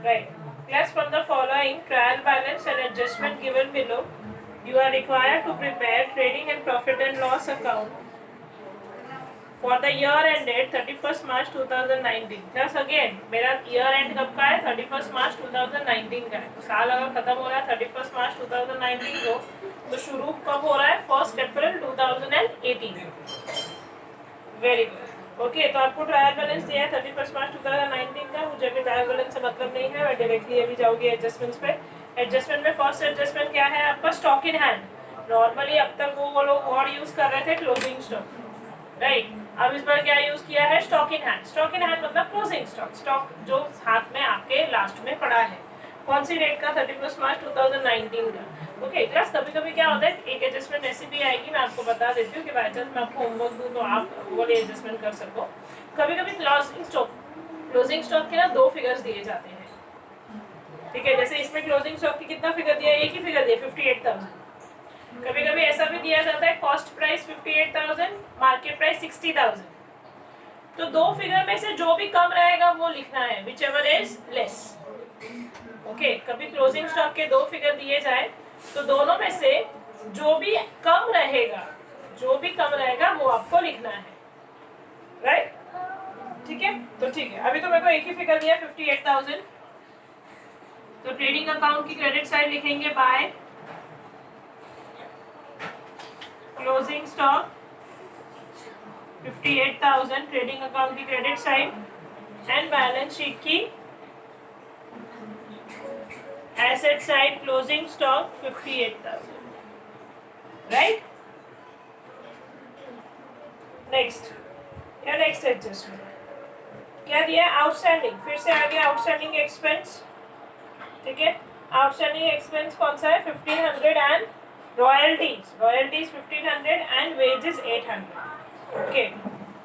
Right. Class, from the following trial balance and adjustment given below, you are required to prepare trading and profit and loss account for the year ended 31st March 2019. Plus again, मेरा year end कब का है? 31st March 2019 का है. तो साल अगर खत्म हो रहा है 31st March 2019 को, तो शुरू कब हो रहा है? 1st April 2018. Very good. Okay, तो आपको ट्रायल बैलेंस दिया है 31st March 2019 का. मुझे अभी ट्रायल बैलेंस से मतलब नहीं है, मैं डायरेक्टली अभी जाऊँगी एडजस्टमेंट्स पे. एडजस्टमेंट में फर्स्ट एडजस्टमेंट क्या है आपका? Stock in hand. नॉर्मली अब तक वो लोग वर्ड यूज कर रहे थे क्लोजिंग स्टॉक, राइट. अब इस बार क्या यूज किया है? Stock in hand. Stock in hand मतलब क्लोजिंग स्टॉक, स्टॉक जो हाथ में आपके लास्ट में पड़ा है. कौन सी डेट का? 31st March 2019 का. ओके क्लास, कभी कभी क्या होता है, एक एडजस्टमेंट ऐसी भी आएगी, मैं आपको बता देती हूँ कि बाई चांस मैं आपको होमवर्क दूँ तो आप वो वाली एडजस्टमेंट कर सको. कभी कभी क्लोजिंग स्टॉक के ना 2 फिगर्स दिए जाते हैं. ठीक है, जैसे इसमें क्लोजिंग स्टॉक की कितना फिगर दिया है? एक ही फिगर दिया, 58,000. कभी कभी ऐसा भी दिया जाता है, कॉस्ट प्राइस 58,000, मार्केट प्राइस 60,000. तो 2 फिगर में से जो भी कम रहेगा वो लिखना है, which ever is less. Okay, कभी क्लोजिंग स्टॉक के 2 फिगर दिए जाए तो दोनों में से जो भी कम रहेगा वो आपको लिखना है, राइट. ठीक है, तो ठीक है, अभी तो मेरे को एक ही फिगर दिया 58,000. तो ट्रेडिंग अकाउंट की क्रेडिट साइड लिखेंगे by closing stock 58,000 trading account की credit side, and balance sheet की asset side closing stock 58,000, right. Next adjustment क्या दिया है? आउटस्टैंडिंग. फिर से आ गया आउटस्टैंडिंग एक्सपेंस. ठीक है, आउटस्टैंडिंग एक्सपेंस कौन सा है? 1500 and royalties 1500 and wages 800. Okay,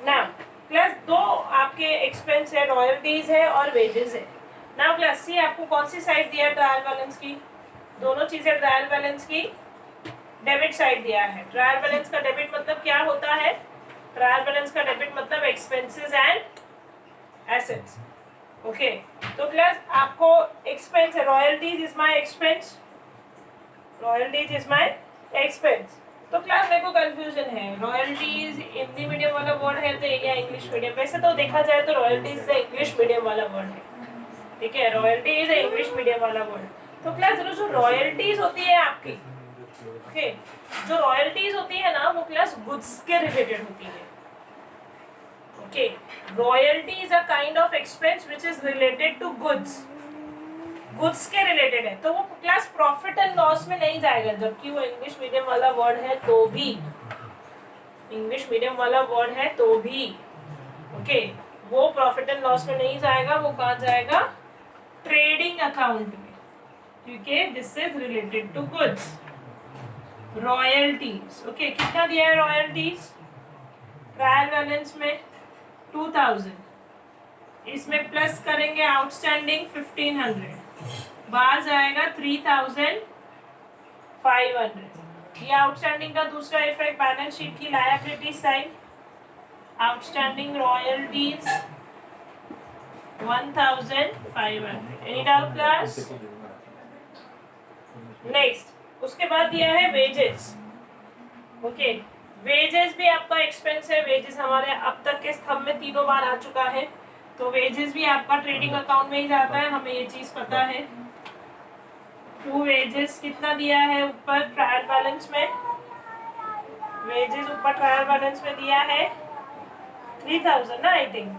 now plus 2 आपके एक्सपेंस है, रॉयल्टीज है और वेजेस है. नाउ प्लस सी, आपको कौन सी साइड दिया है ट्रायल बैलेंस की? दोनों चीजें ट्रायल बैलेंस की डेबिट साइड दिया है. ट्रायल बैलेंस का डेबिट मतलब क्या होता है? ट्रायल बैलेंस का डेबिट मतलब एक्सपेंसेस एंड एसेट्स. ओके, तो प्लस आपको एक्सपेंस है, रॉयल्टीज इज माय एक्सपेंस, तो क्लास मेरे को कंफ्यूजन है, रॉयल्टीज हिंदी मीडियम वाला वर्ड है तो या इंग्लिश मीडियम? वैसे तो देखा जाए तो रॉयल्टीज इंग्लिश मीडियम वाला वर्ड है. ठीक है, रॉयल्टीज इंग्लिश मीडियम वाला वर्ड. तो क्लास जो रॉयल्टीज होती है आपकी, ओके, जो रॉयल्टीज होती है ना वो क्लास गुड्स के रिलेटेड होती है. Okay, royalty is a kind of expense which is related to goods के रिलेटेड है. तो वो क्लास प्रॉफिट एंड लॉस में नहीं जाएगा, जबकि वो इंग्लिश मीडियम वाला वर्ड है तो भी, ओके, वो प्रॉफिट एंड लॉस में नहीं जाएगा. वो कहाँ जाएगा? ट्रेडिंग अकाउंट में, क्योंकि this is related to goods. Royalties, okay, कितना दिया है रॉयल्टीज ट्रायल बैलेंस में? 2000. इसमें प्लस करेंगे आउटस्टैंडिंग 1500, बाहर जाएगा 3500. ये आउटस्टैंडिंग का दूसरा इफेक्ट बैलेंस शीट की liability side. Outstanding royalties 1500. Any doubt class? Next, उसके बाद दिया है वेजेस. ओके, वेजेस भी आपका एक्सपेंस है. वेजेस हमारे अब तक के स्तंभ में 3 बार आ चुका है, तो वेजेस भी आपका ट्रेडिंग अकाउंट में ही जाता है, हमें ये चीज पता है. 2 वेजेस कितना दिया है ऊपर ट्रायल बैलेंस में? वेजेस ऊपर ट्रायल बैलेंस में दिया है 3000 ना, आई थिंक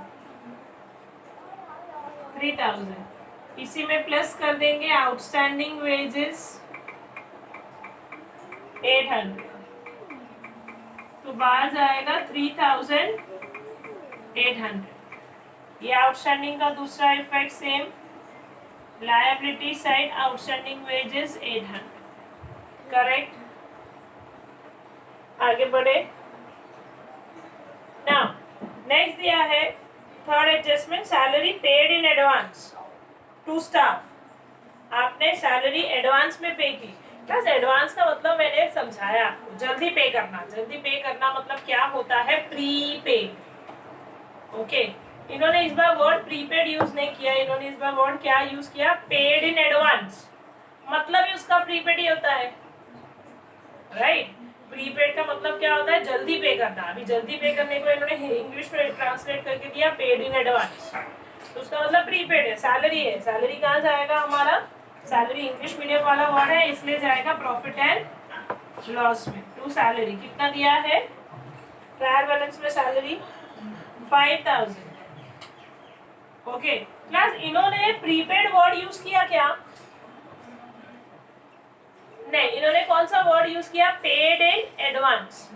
3000. इसी में प्लस कर देंगे आउटस्टैंडिंग वेजेस 800, तो बाहर जाएगा 3800. ये आउटस्टैंडिंग का दूसरा effect same, liability side outstanding wages 800. Correct, आगे बढ़े. नाउ नेक्स्ट दिया है third adjustment, salary paid in advance to staff. आपने सैलरी एडवांस में पे की. प्लस एडवांस का मतलब मैंने समझाया आपको, जल्दी पे करना मतलब क्या होता है? प्री पे. ओके, इन्होंने इस बार वर्ड प्रीपेड यूज नहीं किया, इन्होंने इस बार वर्ड क्या यूज किया, पेड इन एडवांस। मतलब ही उसका प्रीपेड ही होता है, राइट। प्रीपेड का मतलब क्या होता है, जल्दी पे करना। अभी जल्दी पे करने को इन्होंने इंग्लिश में ट्रांसलेट करके दिया पेड इन एडवांस, तो उसका मतलब प्रीपेड है, सैलरी है। सैलरी कहाँ जाएगा हमारा, सैलरी इंग्लिश मीडियम वाला वर्ड है, इसलिए जाएगा प्रॉफिट एंड लॉस में टू सैलरी। कितना दिया है ट्रायल बैलेंस में सैलरी 5000। ओके क्लास, इन्होंने प्रीपेड वर्ड यूज किया क्या, नहीं, इन्होंने कौन सा वर्ड यूज किया, पेड इन एडवांस।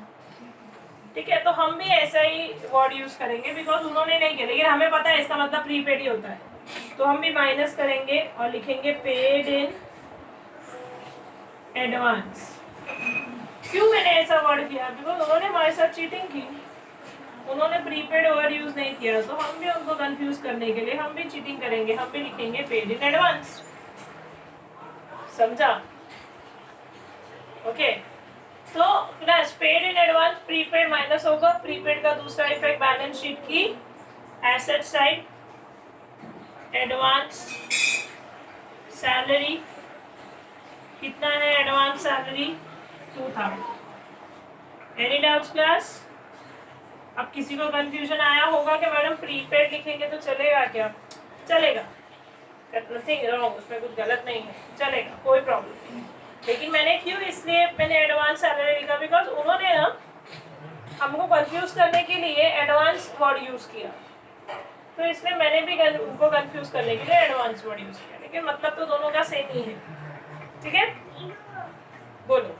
ठीक है, तो हम भी ऐसा ही वर्ड यूज करेंगे बिकॉज उन्होंने नहीं किया, लेकिन हमें पता है इसका मतलब प्रीपेड ही होता है, तो हम भी माइनस करेंगे और लिखेंगे पेड इन एडवांस। क्यों मैंने ऐसा वर्ड किया, बिकॉज उन्होंने हमारे साथ चीटिंग की, उन्होंने प्रीपेड वर्ड यूज नहीं किया, तो हम भी उनको कंफ्यूज करने के लिए हम भी चीटिंग करेंगे, हम भी लिखेंगे पेड इन एडवांस। समझा? ओके, तो class paid in advance prepaid minus होगा। प्रीपेड का दूसरा इफेक्ट बैलेंस शीट की एसेट साइड, एडवांस सैलरी कितना है, advance salary 2000। Any doubts class? अब किसी को कंफ्यूजन आया होगा कि मैडम प्रीपेड लिखेंगे तो चलेगा क्या, चलेगा, नथिंग रॉन्ग, उसमें कुछ गलत नहीं है, चलेगा, कोई प्रॉब्लम नहीं। लेकिन मैंने क्यों इसलिए मैंने एडवांस सैलरी लिखा, बिकॉज उन्होंने ना हमको कंफ्यूज करने के लिए एडवांस वर्ड यूज किया, तो इसलिए मैंने भी उनको कंफ्यूज करने के लिए एडवांस वर्ड यूज किया, लेकिन मतलब तो दोनों का सेम ही है। ठीक है, बोलो।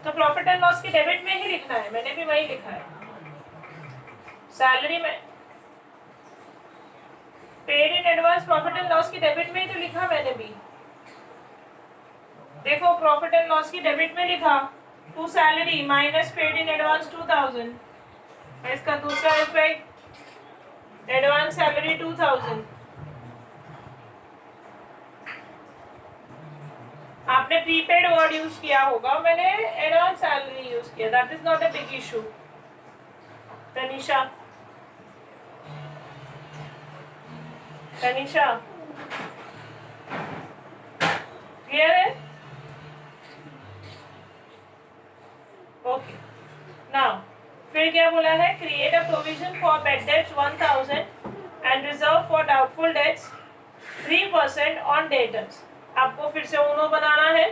तो प्रॉफिट एंड लॉस की डेबिट में ही लिखना है, मैंने भी वही लिखा है। सैलरी में paid in advance profit and loss की डेबिट में ही तो लिखा मैंने भी। देखो प्रॉफिट एंड लॉस की डेबिट में लिखा to salary minus paid in advance 2000। इसका दूसरा इफेक्ट एडवांस सैलरी 2000। आपने प्रीपेड वर्ड यूज किया होगा, मैंने एडवांस सैलरी यूज किया, that is not a big issue. Tanisha, Tanisha clear है? ओके, नाउ फिर क्या बोला है, create a provision for bad debts 1000 and reserve for doubtful debts 3% on debtors. आपको फिर से ऊनो बनाना है।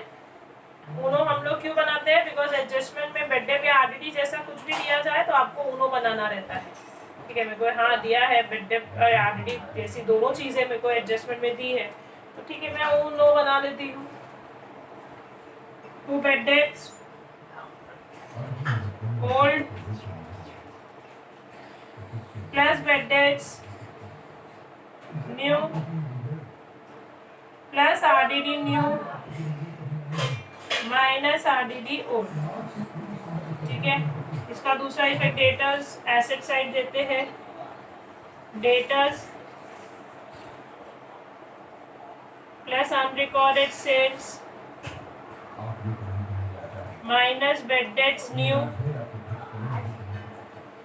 ऊनो हम लोग क्यों बनाते हैं, बिकॉज एडजस्टमेंट में बेड डेट या आरडीडी जैसा कुछ भी दिया जाए तो आपको ऊनो बनाना रहता है। ठीक है, मेरे को हाँ दिया है बेड डेट आरडीडी जैसी दोनों चीजें मेरे को एडजस्टमेंट में दी है, तो ठीक है मैं ऊनो बना लेती हूँ। To bad debts old plus bad debts new plus RDD new minus RDD old. ठीक है, इसका दूसरा इफेक्ट डेटर्स एसेट साइड देते हैं, debtors plus unrecorded sales minus bad debts new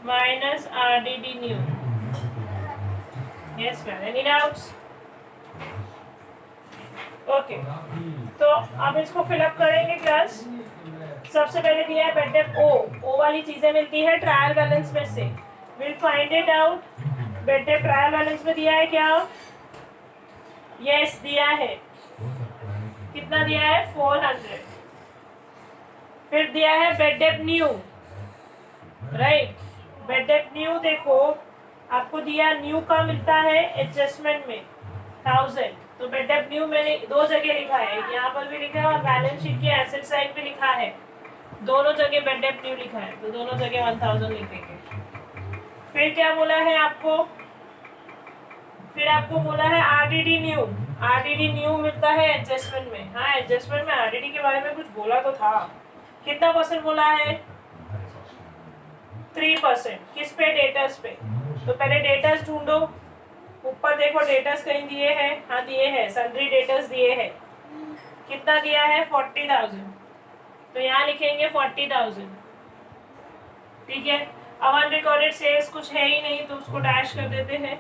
minus RDD new. Yes ma'am, any doubts? Okay, तो अब इसको fill up करेंगे क्लास। सबसे पहले दिया है बेड डेट ओ वाली चीजें मिलती है ट्रायल बैलेंस में से, will find it out. Bed date trial balance में दिया है क्या, यस दिया है, कितना दिया है 400। फिर दिया है bed date new, right, bed date new देखो आपको दिया न्यू का मिलता है एडजस्टमेंट में 1000, तो बेड डेट न्यू मैंने दो जगह लिखा है, यहाँ पर भी लिखा है और बैलेंस शीट की एसेट साइड पे लिखा है, दोनों जगह बेड डेट न्यू लिखा है, तो दोनों जगह 1000 लिखेंगे। फिर क्या बोला है आपको, फिर आपको बोला है आरडीडी न्यू। आरडीडी न्यू मिलता है एडजस्टमेंट में, हाँ एडजस्टमेंट में आरडीडी के बारे में कुछ बोला तो था, कितना परसेंट बोला है 3%। किस पे, डेटर्स पे, तो पहले डेटर्स ढूंढो, ऊपर देखो डेटर्स कहीं दिए हैं, हाँ दिए हैं, सन्ड्री डेटर्स दिए हैं, कितना दिया है 40,000, तो यहाँ लिखेंगे 40,000। ठीक है, अब अनरिकॉर्डेड सेल्स कुछ है ही नहीं तो उसको डैश कर देते हैं।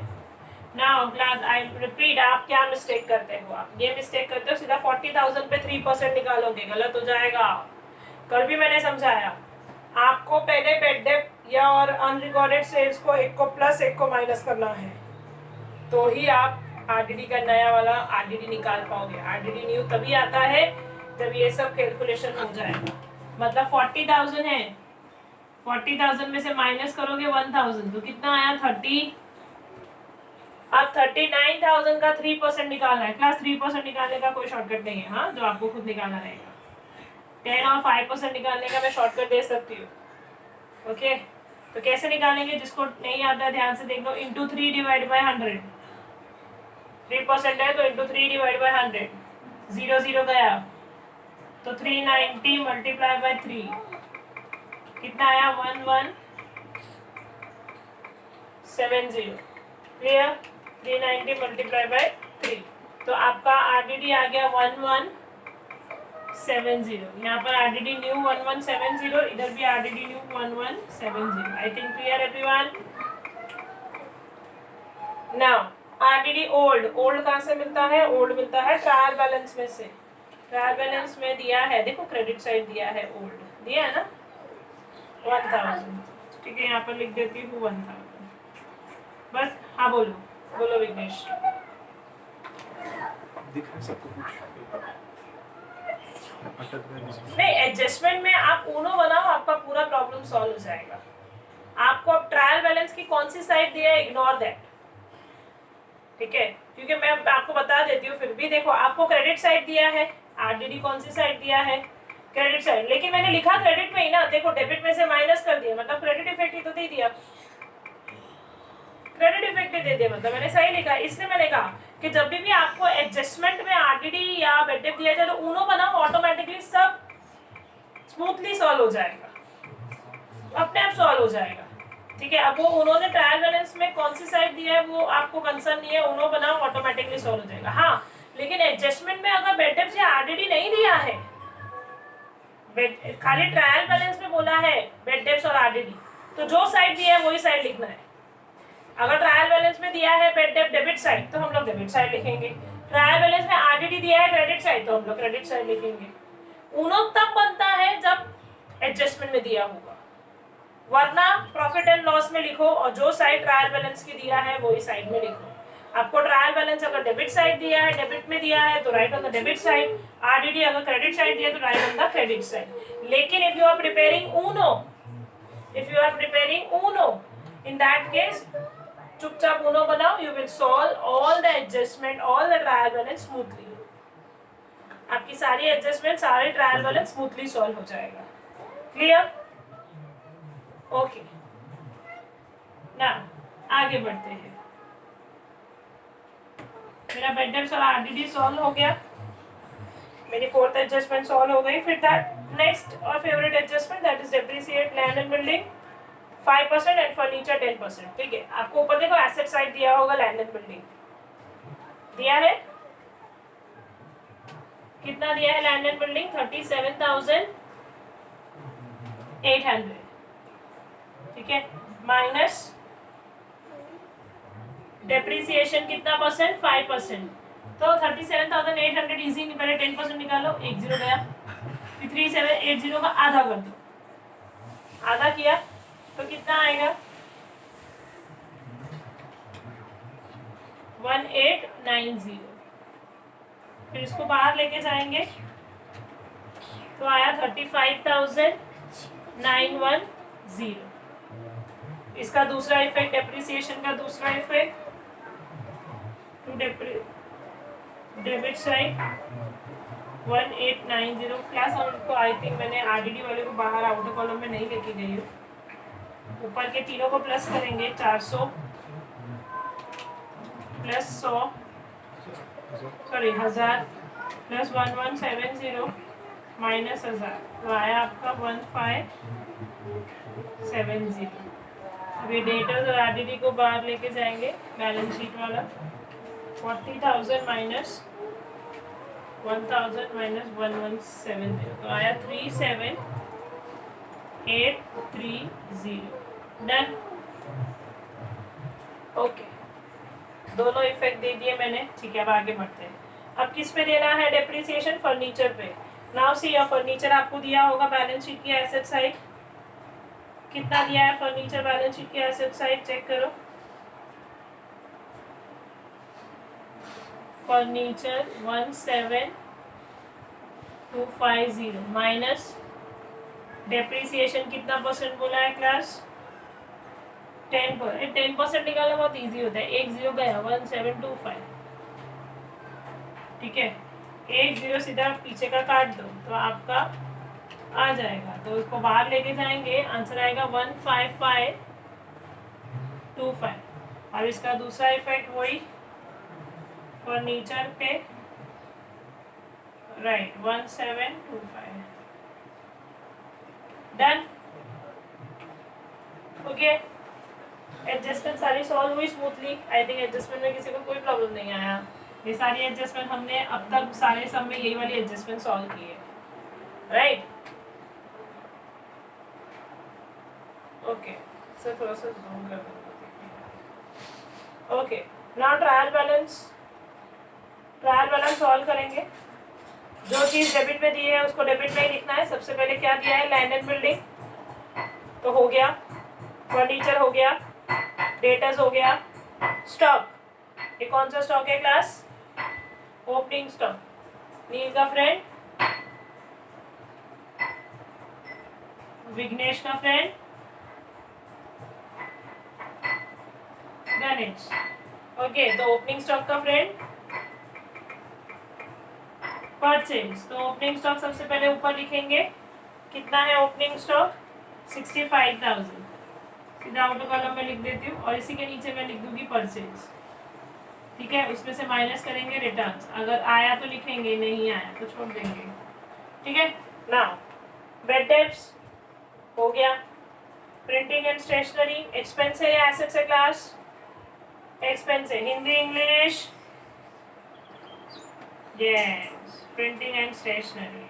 नाउ क्लास आई रिपीट, आप क्या मिस्टेक करते हो, आप ये मिस्टेक करते हो सीधा 40,000 पे 3% निकालोगे, गलत हो जाएगा। कल भी मैंने समझाया, आपको पहले बेड डेप्ट या और अनरिकॉर्डेड सेल्स को एक को प्लस एक को माइनस करना है, तो ही आप आरडीडी का नया वाला आरडीडी निकाल पाओगे। आरडीडी न्यू तभी आता है जब ये सब कैलकुलेशन हो जाएगा। मतलब 40,000 है, 40,000 में से माइनस करोगे 1,000 तो कितना आया 30। अब 39,000 का 3% निकालना है। क्लास 3% निकालने का कोई शॉर्टकट नहीं है, हाँ, जो आपको खुद निकालना रहेगा। 10 और 5% निकालने का मैं शॉर्टकट दे सकती हूँ। ओके, तो कैसे निकालेंगे, जिसको नहीं आता है ध्यान से देख लो। इंटू 3 डिवाइड बाई 100, 3% है तो इंटू 3 डिवाइड बाई 100, 0 0 गया तो 390 मल्टीप्लाई बाई 3 कितना आया 1170। क्लियर, 390 मल्टीप्लाई बाई 3, तो आपका आरडीडी आ गया 1170। यहाँ पर आरडीडी न्यू 1170, इधर भी RDD new 1170। I think clear everyone. Now RDD old, old कहाँ से मिलता है, ओल्ड मिलता है ट्रायल बैलेंस में से। ट्रायल बैलेंस में दिया है, देखो क्रेडिट साइड दिया है, ओल्ड दिया है ना 1000, ठीक है, यहाँ पर लिख देती हूँ 1000 बस। हाँ बोलो बोलो विघ्नेश। नहीं, एडजस्टमेंट में आप ऊनो बनाओ, आपका पूरा प्रॉब्लम सॉल्व हो जाएगा। आपको अब ट्रायल बैलेंस की कौन सी साइड दिया है, इग्नोर दैट, ठीक है, क्योंकि मैं आपको बता देती हूँ फिर भी। देखो आपको क्रेडिट साइड दिया है, आरडीडी कौन सी साइड दिया है, क्रेडिट साइड, लेकिन मैंने लिखा क्रेडिट में ही ना। देखो डेबिट में से माइनस कर दिया, मतलब क्रेडिट इफेक्ट ही तो दे दिया, क्रेडिट इफेक्ट दे दिया, मतलब मैंने सही लिखा। इसलिए मैंने कहा कि जब भी आपको एडजस्टमेंट में आरडीडी या बेड डेप्ट दिया जाए तो ऊनो बनाओ, ऑटोमेटिकली सब स्मूथली सॉल्व हो जाएगा, अपने आप सॉल्व हो जाएगा, ठीक है। अब वो उन्होंने ट्रायल बैलेंस में कौन सी साइड दिया है वो आपको कंसर्न नहीं है, उन्होंने बनाओ ऑटोमेटिकली सॉल्व हो जाएगा। हाँ, लेकिन एडजस्टमेंट में अगर बेड डेप्ट या आरडीडी नहीं दिया है, खाली ट्रायल बैलेंस में बोला है बेड डेप्ट और आरडीडी, तो जो साइड दिया है वही साइड लिखना है। अगर ट्रायल बैलेंस में दिया है बेड डेप्ट डेबिट साइड तो हम लोग डेबिट साइड लिखेंगे, ट्रायल बैलेंस में आरडीडी दिया है क्रेडिट साइड तो हम लोग क्रेडिट साइड लिखेंगे। उनो तब बनता है जब एडजस्टमेंट में दिया होगा, वरना प्रॉफिट एंड लॉस में लिखो और जो साइड ट्रायल बैलेंस की दिया है वही साइड में लिखो। आपको ट्रायल बैलेंस अगर डेबिट साइड दिया है, डेबिट में दिया है तो write on the debit side, आरडीडी अगर क्रेडिट साइड दिया तो write on the credit side. लेकिन इफ यू आर प्रिपेयरिंग ऊनो, इन दैट केस चुपचाप ऊनो बनाओ, you will solve all the adjustment, all the trial balance smoothly. आपकी सारी एडजस्टमेंट, सारे ट्रायल बैलेंस स्मूथली सॉल्व हो जाएगा। क्लियर, ओके ना, आगे बढ़ते हैं। मेरा बेड डेप्ट और आरडीडी सॉल्व हो गया, मेरी फोर्थ एडजस्टमेंट सॉल्व हो गई। फिर दैट नेक्स्ट और favourite adjustment that is depreciate land and building 5% and furniture 10%, ठीक है। आपको ऊपर देखो एसेट साइड दिया होगा, लैंड एंड बिल्डिंग दिया है, कितना दिया है लैंड एंड बिल्डिंग 37,800, ठीक है, माइनस डेप्रिसिएशन कितना परसेंट 5%, तो 37,800 इजी, पहले 10% निकालो, 1 0 गया, फिर 3780 का आधा कर दो, आधा किया तो कितना आएगा 1890। फिर इसको बाहर लेके जाएंगे तो आया 35,910। इसका दूसरा इफेक्ट, डेप्रिसिएशन का दूसरा effect to debit side 1890। Class हमको आई थिंक मैंने आरडीडी वाले को बाहर आउटर कॉलम में नहीं लेके गई हूँ, ऊपर के तीनों को प्लस करेंगे, 400 प्लस 100 सॉरी 1000 प्लस 1170 माइनस 1000, तो आया आपका 1570। अभी डेटर्स और आरडीडी को बाहर लेके जाएंगे, बैलेंस शीट वाला 40,000 माइनस 1000 माइनस 1170, तो आया 37 830। डन। ओके, दोनों इफेक्ट दे दिए मैंने। ठीक है, अब आगे बढ़ते हैं। अब किस पे देना है डेप्रिसिएशन? फर्नीचर पे। नाउ सी, फर्नीचर आपको दिया होगा बैलेंस शीट की एसेट साइड। कितना दिया है फर्नीचर बैलेंस शीट की एसेट साइड? चेक करो। फर्नीचर 17250 माइनस डेप्रिसिएशन कितना परसेंट बोला है क्लास? 10%। 10% निकालना बहुत इजी होता है। एक जीरो गया, 1725। ठीक है, एक जीरो सीधा पीछे का काट दो तो आपका आ जाएगा, तो इसको बाहर लेके जाएंगे, आंसर आएगा 15525। अब इसका दूसरा इफेक्ट वही फर्नीचर पे, राइट, 1725। डन। ओके, एडजस्टमेंट सारी सॉल्व हुई स्मूथली। आई थिंक एडजस्टमेंट में किसी को कोई प्रॉब्लम नहीं आया। ये सारी एडजस्टमेंट हमने अब तक सारे सम में यही वाली एडजस्टमेंट सॉल्व की है, राइट? ओके, सर थोड़ा सा जूम कर देंगे। Okay, now trial balance solve करेंगे। जो चीज डेबिट में दी है उसको डेबिट में ही लिखना है। सबसे पहले क्या दिया है? लैंड एंड बिल्डिंग, तो हो गया। फर्नीचर हो गया, डेटर्स हो गया, स्टॉक। ये कौन सा स्टॉक है क्लास? Opening stock. नील का फ्रेंड, विघ्नेश का फ्रेंड गणेश। ओके, तो ओपनिंग स्टॉक का फ्रेंड परचेज। तो ओपनिंग स्टॉक सबसे पहले ऊपर लिखेंगे। कितना है ओपनिंग स्टॉक? 65,000। सीधा आउटर कॉलम में लिख देती हूँ और इसी के नीचे मैं लिख दूंगी परचेज। ठीक है, उसमें से माइनस करेंगे रिटर्न्स। अगर आया तो लिखेंगे, नहीं आया तो छोड़ देंगे। ठीक है, नाउ बेड डेब्ट्स हो गया। प्रिंटिंग एंड स्टेशनरी एक्सपेंस है या एसेट्स है क्लास? एक्सपेंस है। Hindi English? Yes, printing and stationery.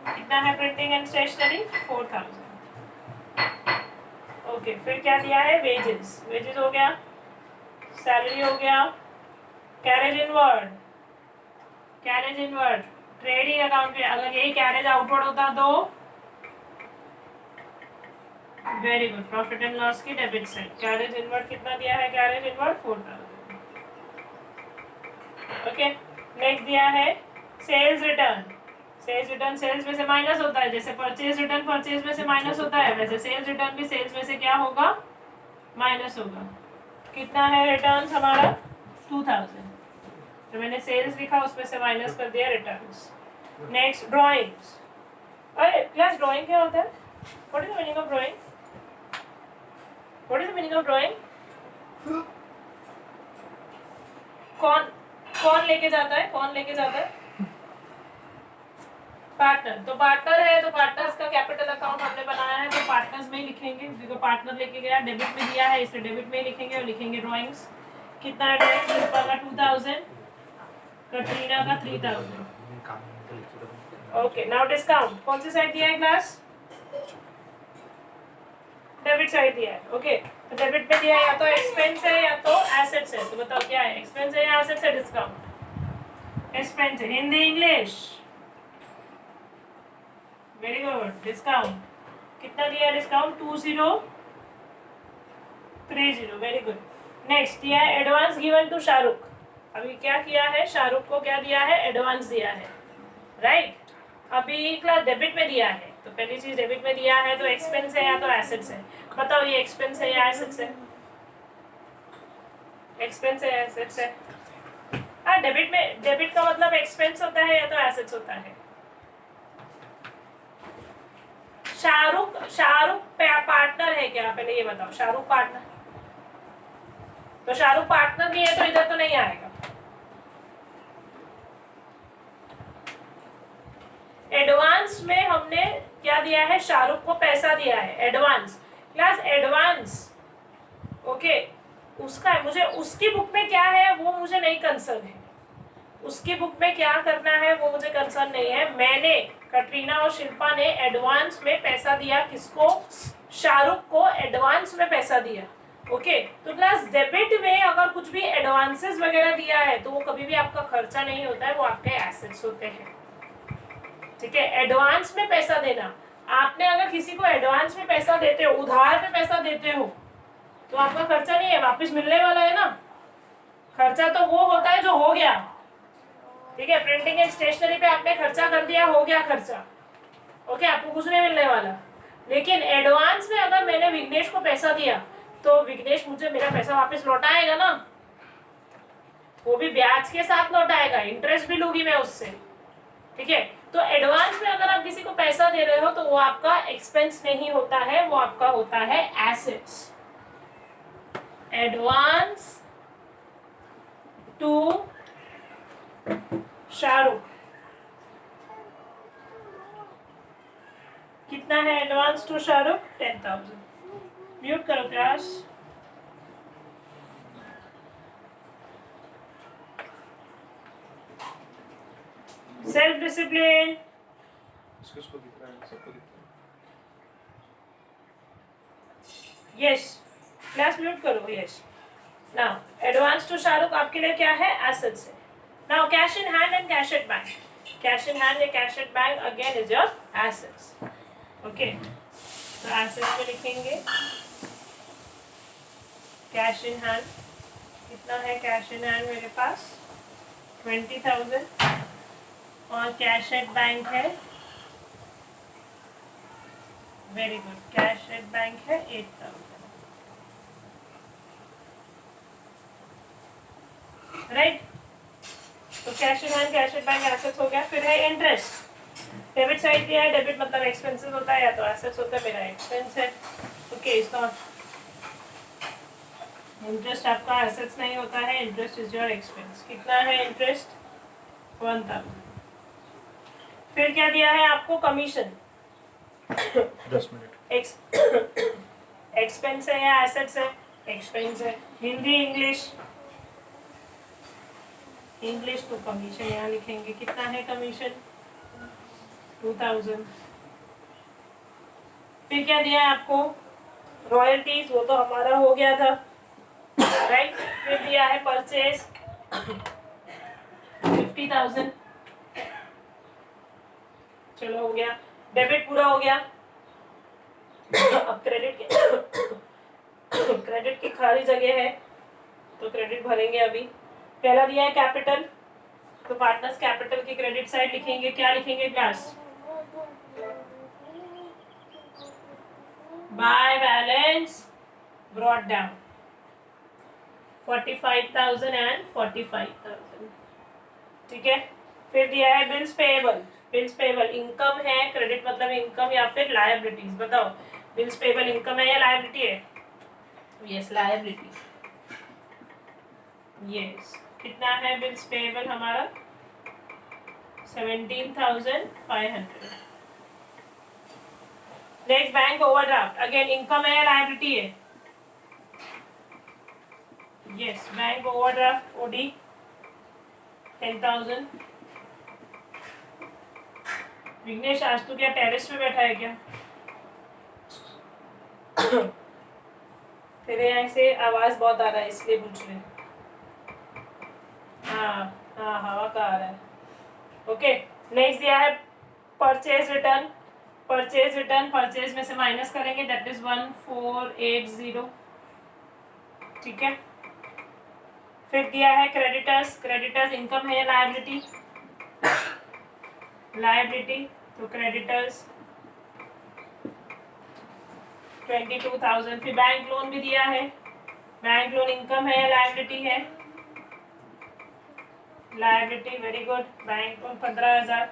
कितना है प्रिंटिंग एंड स्टेशनरी? 4000। ओके, फिर क्या दिया है? वेजेस। वेजेस हो गया, सैलरी हो गया, कैरेज इनवर्ड, ट्रेडिंग अकाउंट। अगर यही कैरेज आउटवर्ड होता तो very good, profit and loss की डेबिट साइड। कैरेज इनवर्ड कितना दिया है? Carriage inward 4000। ओके, नेक्स्ट दिया है सेल्स रिटर्न। सेल्स में से माइनस होता है। जैसे परचेज रिटर्न परचेज में से माइनस होता है, वैसे सेल्स रिटर्न भी सेल्स में से क्या होगा? माइनस होगा। कितना है रिटर्न्स हमारा? 2000। तो मैंने सेल्स लिखा, उसमें से माइनस कर दिया रिटर्न्स। Next drawings. अरे क्लास, ड्राइंग क्या होता है? What is the meaning of drawing? कौन लेके जाता है? पार्टनर। तो पार्टनर है तो पार्टनर्स का कैपिटल अकाउंट हमने बनाया है, तो पार्टनर्स में ही लिखेंगे क्योंकि पार्टनर लेके गया, डेबिट में दिया है, इसलिए डेबिट में ही लिखेंगे। और लिखेंगे ड्राइंग्स। कितना है ड्राइंग्स? शिल्पा का 2000, कटरीना का 3000। ओके, नाउ डिस्काउंट कौन सी साइड दिया है क्लास? डेबिट साइड दिया है। ओके, तो डेबिट में दिया है, या तो एक्सपेंस है या तो एसेट्स है। तो बताओ क्या है? एक्सपेंस है या एसेट्स है? डिस्काउंट एक्सपेंस है। Hindi English? Very good, discount. कितना दिया डिस्काउंट? 2030। Very good. नेक्स्ट दिया है एडवांस गिवन टू शाहरुख। अभी क्या किया है? शाहरुख को क्या दिया है? एडवांस दिया है, राइट? अभी क्लास डेबिट में दिया है, तो पहली चीज डेबिट में दिया है तो एक्सपेंस है या तो एसेट्स है। बताओ ये एक्सपेंस है या एसेट्स है? एक्सपेंस है, एसेट्स है? हाँ, डेबिट में, डेबिट का मतलब एक्सपेंस होता है या तो एसेट्स होता है। शाहरुख पार्टनर है क्या? पहले ये बताओ, शाहरुख पार्टनर? तो शाहरुख पार्टनर नहीं है तो इधर तो नहीं आएगा। एडवांस में हमने क्या दिया है? शाहरुख को पैसा दिया है, एडवांस। क्लास एडवांस, ओके, उसका मुझे उसकी बुक में क्या है वो मुझे नहीं कंसर्न है। उसकी बुक में क्या करना है वो मुझे कंसर्न नहीं है। मैंने, कटरीना और शिल्पा ने एडवांस में पैसा दिया, किसको? शाहरुख को एडवांस में पैसा दिया। ओके, तो क्लास डेबिट में अगर कुछ भी एडवांसेस वगैरह दिया है तो वो कभी भी आपका खर्चा नहीं होता है, वो आपके एसेट्स होते हैं। ठीक है, एडवांस में पैसा देना, आपने अगर किसी को एडवांस में पैसा देते हो, उधार में पैसा देते हो, तो आपका खर्चा नहीं है, वापस मिलने वाला है ना। खर्चा तो वो होता है जो हो गया। ठीक है, प्रिंटिंग एंड स्टेशनरी पे आपने खर्चा कर दिया, हो गया खर्चा। ओके, आपको कुछ नहीं मिलने वाला। लेकिन एडवांस में अगर मैंने विघ्नेश को पैसा दिया तो विघ्नेश मुझे मेरा पैसा वापस लौटाएगा ना, वो भी ब्याज के साथ लौटाएगा, इंटरेस्ट भी लूंगी मैं उससे। ठीक है, तो एडवांस में अगर आप किसी को पैसा दे रहे हो तो वो आपका एक्सपेंस नहीं होता है, वो आपका होता है एसेट्स। एडवांस टू शाहरुख, कितना है एडवांस टू शाहरुख? 10,000। म्यूट करो क्लास। Self discipline. किसको दिख रहा है? सबको दिख रहा है। यस, क्लास म्यूट करो। Yes, now advance to Shahrukh आपके लिए क्या है? एसेट्स है। Now cash in hand and cash at bank, cash in hand या cash at bank again is your assets. Okay, तो एसेट्स में लिखेंगे कैश इन हैंड, कितना है कैश इन हैंड मेरे पास? 20,000। और कैश एट बैंक है, very good, cash at bank है 8,000। राइट, तो cash in hand cash at bank assets हो गया। फिर है इंटरेस्ट, डेबिट साइड दिया है, डेबिट मतलब एक्सपेंसेस होता है, या तो एसेट्स होता है, मेरा एक्सपेंस है। ओके, इसका इंटरेस्ट आपका एसेट्स नहीं होता है, इंटरेस्ट इज योर एक्सपेंस। कितना है इंटरेस्ट? 1,000। फिर क्या दिया है आपको? कमीशन। 10 मिनट। एक्सपेंस है या एसेट्स है? एक्सपेंस है। हिंदी इंग्लिश? इंग्लिश तो कमीशन यहाँ लिखेंगे। कितना है कमीशन? 2,000। फिर क्या दिया है आपको? रॉयल्टीज, वो तो हमारा हो गया था, राइट। फिर दिया है परचेज 50,000, चलो हो गया, डेबिट पूरा हो गया। अब क्रेडिट क्रेडिट की खाली जगह है तो क्रेडिट भरेंगे अभी। पहला दिया है कैपिटल, तो पार्टनर्स कैपिटल की क्रेडिट साइड लिखेंगे। क्या लिखेंगे class? By balance brought down 45,000 and 45,000। ठीक है, फिर दिया है bills payable. Bills payable income है, क्रेडिट मतलब इनकम या फिर लायबिलिटीज, बताओ बिल्स पेएबल इनकम है या लायबिलिटी है? Yes, liability. यस, कितना है बिल्स पेएबल हमारा? 17,500। Next bank overdraft, again income है या लायबिलिटी है? Yes, bank overdraft OD 10,000। Vignesh आज तो क्या टेरेस पे बैठा है क्या? तेरे यहाँ से आवाज बहुत आ रहा है इसलिए पूछ रहे। हाँ हाँ, हवा का आ रहा है। ओके, नेक्स्ट दिया है purchase return. Purchase return, purchase में से माइनस करेंगे, दैट इज 1480। ठीक है, फिर दिया है क्रेडिटर्स। क्रेडिटर्स इनकम है या लायबिलिटी? लायबिलिटी, तो क्रेडिटर्स 22,000। फिर बैंक लोन भी दिया है, बैंक लोन इनकम है या लायबिलिटी है? Liability, very good, bank loan 15,000।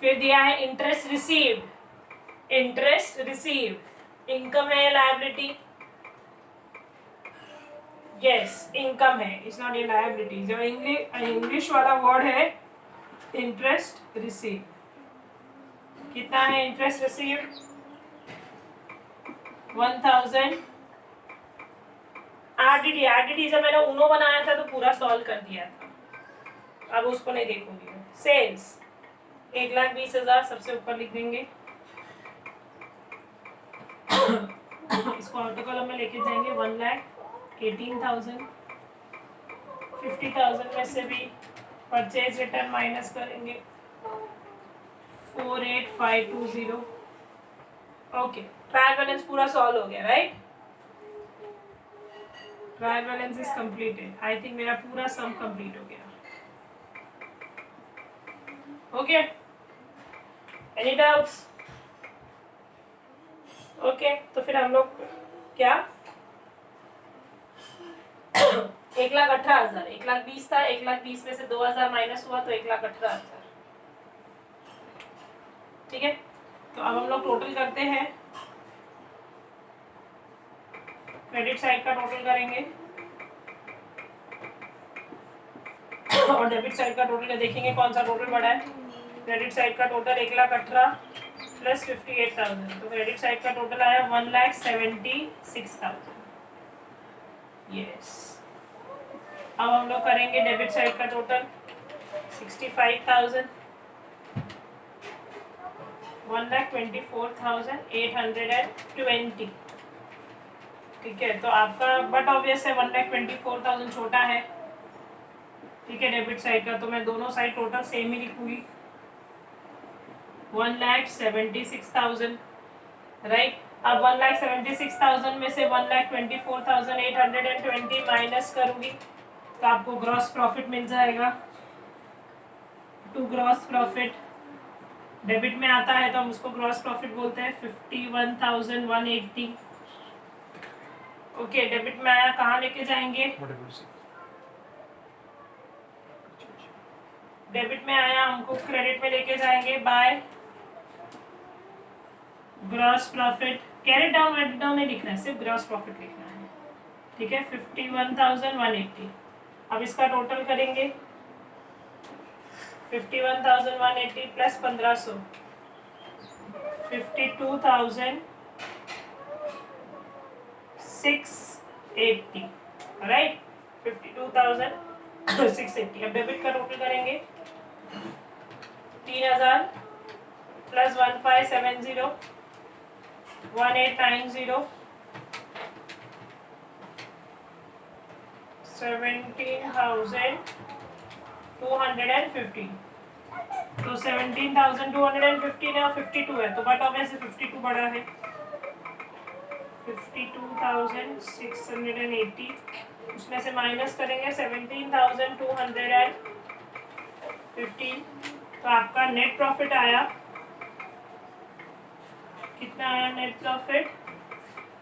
फिर दिया है interest received. Interest received income है या लायबिलिटी? यस, इनकम है, इट्स नॉट ए लायबिलिटी। जो इंग्लिश वाला वर्ड है इंटरेस्ट रिसीव। कितना है इंटरेस्ट रिसीव्ड? 1,000। आरडीडी जब मैंने उनो बनाया था तो पूरा सॉल्व कर दिया था, अब उसको नहीं देखूंगी मैं। सेल्स 1,20,000 सबसे ऊपर लिख देंगे। इसको ऑटो कॉलम में लेके जाएंगे। 1,18,000। 50,000 में से भी परचेज रिटर्न माइनस करेंगे। 48,520। ओके, ट्रायल बैलेंस पूरा सॉल्व हो गया, right? Trial balance is completed. I think मेरा पूरा सम कंप्लीट हो गया। Okay, any doubts? ओके, तो फिर हम लोग क्या 1,18,000, 1,20,000 था, 1,20,000 में से 2,000 माइनस हुआ तो 1,18,000। ठीक है, तो अब हम लोग टोटल करते हैं। क्रेडिट साइड का टोटल करेंगे और डेबिट साइड का टोटल देखेंगे कौन सा टोटल बड़ा है। क्रेडिट साइड का टोटल 1,18,000 प्लस 58,000, तो क्रेडिट साइड का टोटल आया 1,76,000। यस, अब हम लोग करेंगे डेबिट साइड का टोटल 65,000, 1,24,820। ठीक है, तो आपका बट ऑब्वियस है 1,24,000 छोटा है। ठीक है, डेबिट साइड का, तो मैं दोनों साइड टोटल सेम ही लिखूंगी। 1,76,000, राइट? अब 1,76,000 में से 1,24,820 माइनस करूंगी तो आपको ग्रॉस प्रॉफिट मिल जाएगा। टू ग्रॉस प्रॉफिट डेबिट में आता है तो हम उसको ग्रॉस प्रॉफिट बोलते हैं। 51,180। ओके, डेबिट में आया, कहाँ लेके जाएंगे? डेबिट में आया, हमको क्रेडिट में लेके जाएंगे by gross profit. Carried down वेट डाउन नहीं लिखना है, सिर्फ ग्रॉस प्रॉफिट लिखना है। ठीक है, 51,180। अब इसका टोटल करेंगे। 51,180 प्लस 1,500, 52,680, राइट? 52,680। अब डेबिट का टोटल करेंगे। 3,000 प्लस 1,570, 1,890, 17,215। तो 17,215 है और 52 है, तो बट ऑब्वियसली 52 बड़ा है। 52,680, उसमें से माइनस करेंगे 17,215। तो आपका नेट प्रॉफिट आया, कितना आया नेट प्रॉफिट?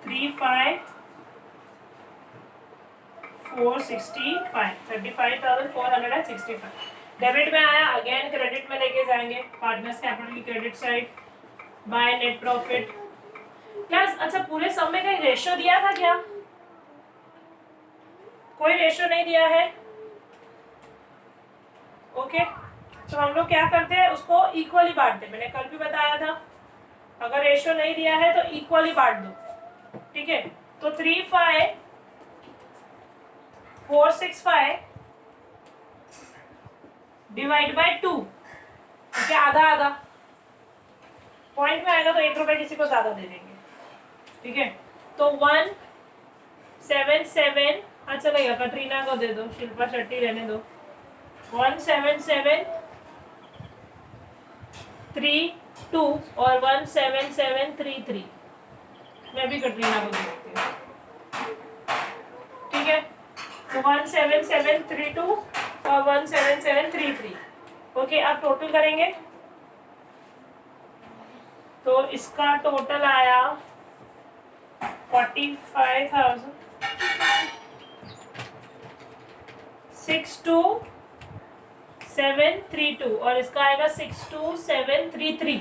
35,465। डेबिट में आया, अगेन क्रेडिट में लेके जाएंगे। पार्टनर्स कैपिटल की credit side by net profit plus. अच्छा, पूरे सम में कहीं रेशियो दिया था क्या? कोई रेशियो नहीं दिया है। ओके, तो हम लोग क्या करते हैं, उसको इक्वली बांटते हैं। मैंने कल भी बताया था, अगर रेशियो नहीं दिया है तो इक्वली बांट दो। ठीक है, तो 35,465 डिवाइड बाय 2। ठीक है, आधा आधा। पॉइंट में आएगा तो 1 रुपए किसी को ज्यादा दे देंगे। ठीक है, तो 177, अच्छा लगेगा, कटरीना को दे दो, शिल्पा शेट्टी रहने दो। 17732 और 17733, मैं भी कटरीना को दे देती हूँ। ठीक है, तो 17732 और 17733। ओके, अब टोटल करेंगे तो इसका टोटल आया 45,62732 और इसका आएगा 62733।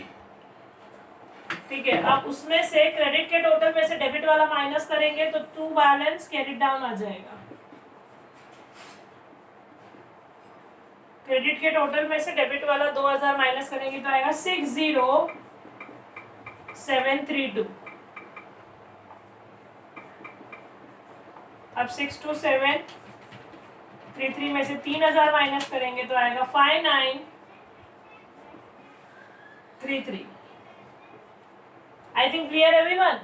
ठीक है, अब उसमें से क्रेडिट के टोटल में से डेबिट वाला माइनस करेंगे तो टू बैलेंस कैरिड डाउन आ जाएगा। क्रेडिट के टोटल में से डेबिट वाला 2,000 माइनस करेंगे तो आएगा 60732। अब 6273 में से 3000 माइनस करेंगे तो आएगा 5933। I think clear everyone.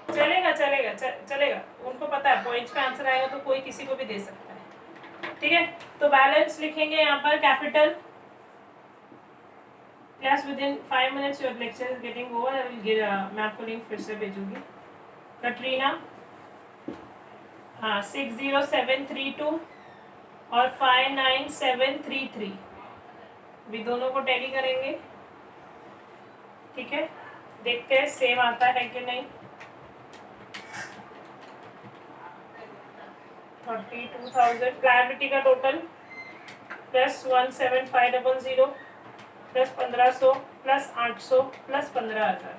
चलेगा चलेगा चलेगा, उनको पता है पॉइंट्स पे आंसर आएगा तो कोई किसी को भी दे सकता है। ठीक है, तो बैलेंस लिखेंगे यहाँ पर capital. Class with in 5 minutes your lecture is getting over. I will give, मैं आपको लिंक फिर से भेजूंगी। कटरीना, हाँ 60732 और 59733 भी दोनों को टैली करेंगे। ठीक है, देखते हैं सेम आता है कि नहीं। 32,000 लायबिलिटी का total plus 17500 plus 1500 plus 800 plus 15,000,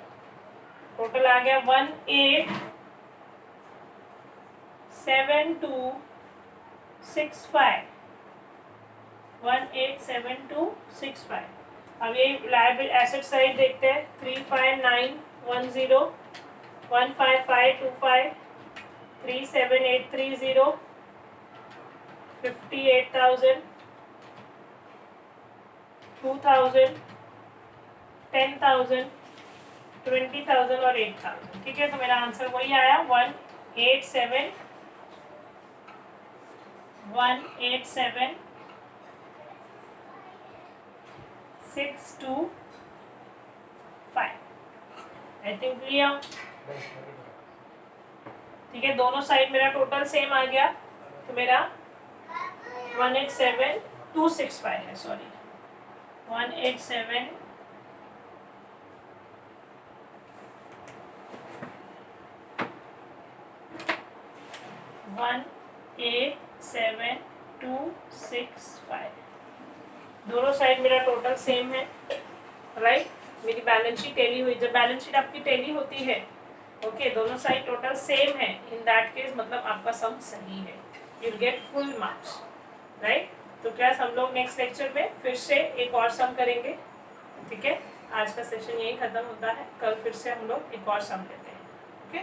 total आ गया 187265। 187265। अब ये लायबिलिटी एसेट साइड देखते हैं। 35910 15525 37830 58,000 2,000 10,000 20,000 और 8,000। ठीक है, तो मेरा आंसर वही आया 187,186,2,5। I think clear. ठीक है, दोनों साइड मेरा टोटल सेम आ गया, तो मेरा 187,265 है, सॉरी 187 187,265। दोनों साइड मेरा टोटल सेम है, राइट। मेरी बैलेंस शीट टैली हुई। जब बैलेंस शीट आपकी टैली होती है, ओके, दोनों साइड टोटल सेम है, इन दैट केस मतलब आपका सम सही है, you will get full marks, right. तो क्लास हम लोग नेक्स्ट लेक्चर में फिर से एक और सम करेंगे। ठीक है, आज का सेशन यही खत्म होता है, कल फिर से हम लोग एक और सम लेते हैं। ओके।